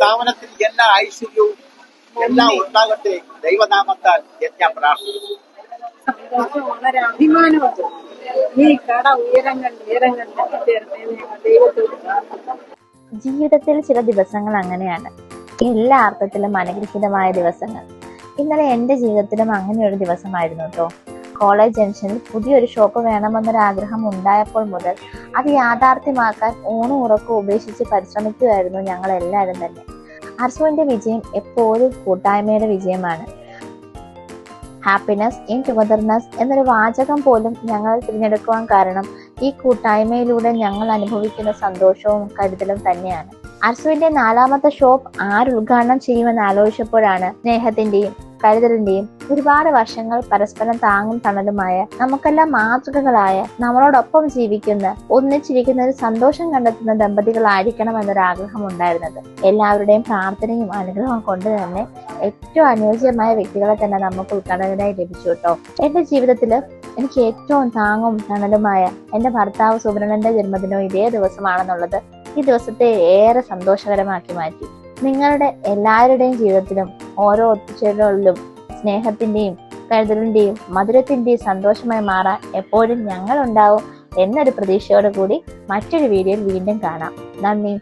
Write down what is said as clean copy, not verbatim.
സ്ഥാപനത്തിൽ എല്ലാ ഐശ്വര്യവും എല്ലാം ഉണ്ടാകട്ടെ ദൈവനാമത്താൽ ഞാൻ പ്രാർത്ഥിക്കുന്നു. സന്തോഷം, വളരെ അഭിമാനമുണ്ട്. ഈ കട ഉയരങ്ങൾ ദൈവത്തോട് ജീവിതത്തിൽ ചില ദിവസങ്ങൾ അങ്ങനെയാണ്, എല്ലാ അർത്ഥത്തിലും അനുഗ്രഹീതമായ ദിവസങ്ങൾ. ഇന്നലെ എൻ്റെ ജീവിതത്തിലും അങ്ങനെ ഒരു ദിവസമായിരുന്നു കേട്ടോ. കോളേജ് ജംഗ്ഷനിൽ പുതിയൊരു ഷോപ്പ് വേണമെന്നൊരാഗ്രഹം ഉണ്ടായപ്പോൾ മുതൽ അത് യാഥാർത്ഥ്യമാക്കാൻ ഊണും ഉറക്കവും ഉപേക്ഷിച്ച് പരിശ്രമിക്കുകയായിരുന്നു ഞങ്ങൾ എല്ലാവരും തന്നെ. അർസുവിന്റെ വിജയം എപ്പോഴും കൂട്ടായ്മയുടെ വിജയമാണ്. ഹാപ്പിനെസ് ഇൻ ടുഗദർനെസ് എന്നൊരു വാചകം പോലും ഞങ്ങൾ തിരഞ്ഞെടുക്കുവാൻ കാരണം ഈ കൂട്ടായ്മയിലൂടെ ഞങ്ങൾ അനുഭവിക്കുന്ന സന്തോഷവും കരുതലും തന്നെയാണ്. അർസുവിന്റെ 4ാമത്തെ ഷോപ്പ് ആര് ഉദ്ഘാടനം ചെയ്യുമെന്ന് ആലോചിച്ചപ്പോഴാണ് സ്നേഹത്തിന്റെയും കരുതലിന്റെയും ഒരുപാട് വർഷങ്ങൾ പരസ്പരം താങ്ങും തണലുമായ, നമുക്കെല്ലാം മാതൃകകളായ, നമ്മളോടൊപ്പം ജീവിക്കുന്ന, ഒന്നിച്ചിരിക്കുന്ന ഒരു സന്തോഷം കണ്ടെത്തുന്ന ദമ്പതികളായിരിക്കണം എന്നൊരാഗ്രഹം ഉണ്ടായിരുന്നത്. എല്ലാവരുടെയും പ്രാർത്ഥനയും അനുഗ്രഹവും കൊണ്ട് തന്നെ ഏറ്റവും അനുയോജ്യമായ വ്യക്തികളെ തന്നെ നമുക്ക് ഉദ്ഘാടകരായി ലഭിച്ചു കേട്ടോ. എന്റെ ജീവിതത്തിൽ എനിക്ക് ഏറ്റവും താങ്ങും തണലുമായ എന്റെ ഭർത്താവ് സുബ്രഹ്മണ്യന്റെ ജന്മദിനവും ഇതേ ദിവസമാണെന്നുള്ളത് ഈ ദിവസത്തെ ഏറെ സന്തോഷകരമാക്കി മാറ്റി. നിങ്ങളുടെ എല്ലാവരുടെയും ജീവിതത്തിലും ഓരോ ഒത്തുചേരലുകളിലും സ്നേഹത്തിന്റെയും കരുതലിന്റെയും മധുരത്തിന്റെയും സന്തോഷമായി മാറാൻ എപ്പോഴും ഞങ്ങൾ ഉണ്ടാവും എന്നൊരു പ്രതീക്ഷയോടുകൂടി മറ്റൊരു വീഡിയോയിൽ വീണ്ടും കാണാം. നന്ദി.